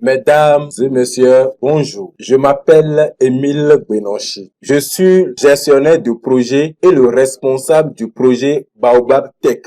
Mesdames et messieurs, bonjour. Je m'appelle Émile Benonchi. Je suis gestionnaire de projet et le responsable du projet Baobab Tech.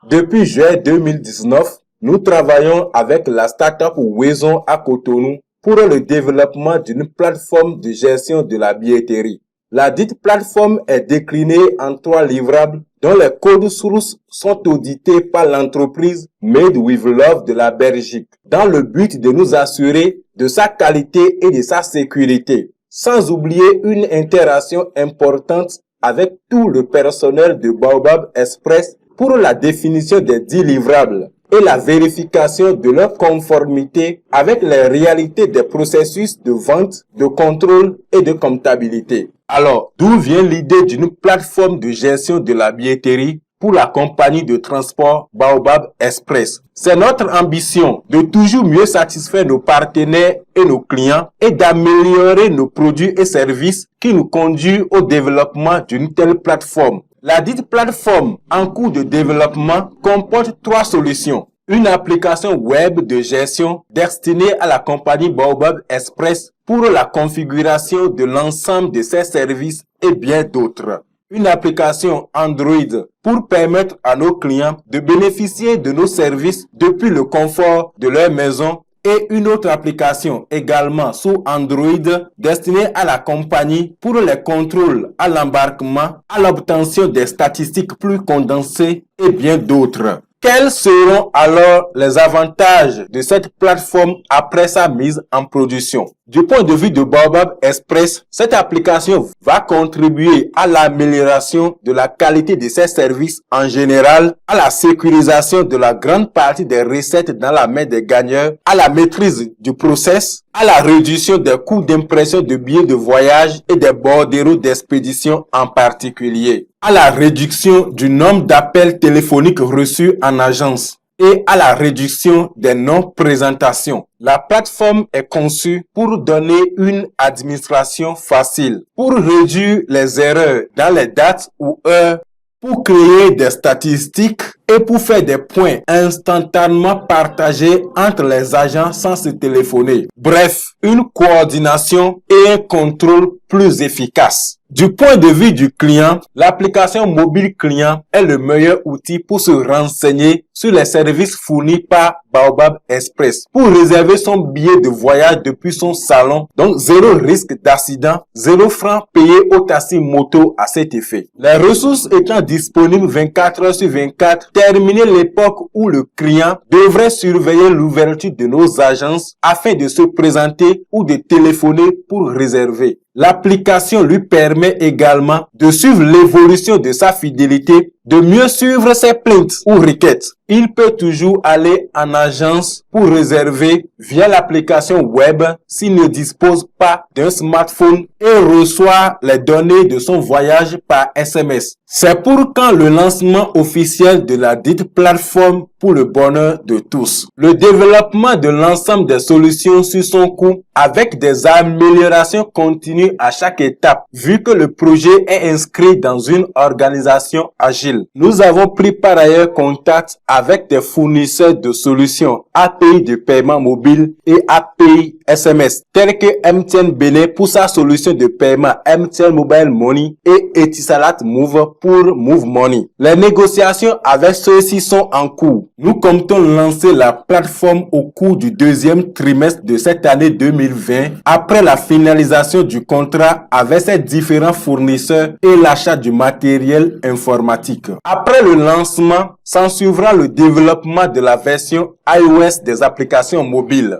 Depuis juin 2019, nous travaillons avec la start-up Wezon à Cotonou pour le développement d'une plateforme de gestion de la billetterie. La dite plateforme est déclinée en 3 livrables dont les codes sources sont audités par l'entreprise Made with Love de la Belgique dans le but de nous assurer de sa qualité et de sa sécurité, sans oublier une interaction importante avec tout le personnel de Baobab Express pour la définition des 10 livrables et la vérification de leur conformité avec les réalités des processus de vente, de contrôle et de comptabilité. Alors, d'où vient l'idée d'une plateforme de gestion de la billetterie pour la compagnie de transport Baobab Express? C'est notre ambition de toujours mieux satisfaire nos partenaires et nos clients et d'améliorer nos produits et services qui nous conduit au développement d'une telle plateforme. La dite plateforme en cours de développement comporte 3 solutions. Une application web de gestion destinée à la compagnie Baobab Express pour la configuration de l'ensemble de ses services et bien d'autres. Une application Android pour permettre à nos clients de bénéficier de nos services depuis le confort de leur maison et une autre application également sous Android destinée à la compagnie pour les contrôles à l'embarquement, à l'obtention des statistiques plus condensées et bien d'autres. Quels seront alors les avantages de cette plateforme après sa mise en production? Du point de vue de Baobab Express, cette application va contribuer à l'amélioration de la qualité de ses services en général, à la sécurisation de la grande partie des recettes dans la main des gagneurs, à la maîtrise du process, à la réduction des coûts d'impression de billets de voyage et des bordereaux d'expédition en particulier, à la réduction du nombre d'appels téléphoniques reçus en agence et à la réduction des non-présentations. La plateforme est conçue pour donner une administration facile, pour réduire les erreurs dans les dates ou heures, pour créer des statistiques et pour faire des points instantanément partagés entre les agents sans se téléphoner. Bref, une coordination et un contrôle plus efficace. Du point de vue du client, l'application mobile client est le meilleur outil pour se renseigner sur les services fournis par Baobab Express. Pour réserver son billet de voyage depuis son salon, donc 0 risque d'accident, 0 francs payés au taxi moto à cet effet. Les ressources étant disponibles 24 heures sur 24, terminer l'époque où le client devrait surveiller l'ouverture de nos agences afin de se présenter ou de téléphoner pour réserver. L'application lui permet également de suivre l'évolution de sa fidélité, de mieux suivre ses plaintes ou requêtes. Il peut toujours aller en agence pour réserver via l'application web s'il ne dispose pas d'un smartphone et reçoit les données de son voyage par SMS. C'est pour quand le lancement officiel de la dite plateforme pour le bonheur de tous. Le développement de l'ensemble des solutions sur son coût avec des améliorations continues à chaque étape, vu que le projet est inscrit dans une organisation agile. Nous avons pris par ailleurs contact avec des fournisseurs de solutions API de paiement mobile et API SMS, tels que MTN Benin pour sa solution de paiement MTN Mobile Money et Etisalat Move pour Move Money. Les négociations avec ceux-ci sont en cours. Nous comptons lancer la plateforme au cours du 2e trimestre de cette année 2020 après la finalisation du contrat avec ces différents fournisseurs et l'achat du matériel informatique. Après le lancement, s'en suivra le développement de la version iOS des applications mobiles.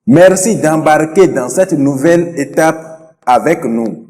Merci d'embarquer dans cette nouvelle étape avec nous.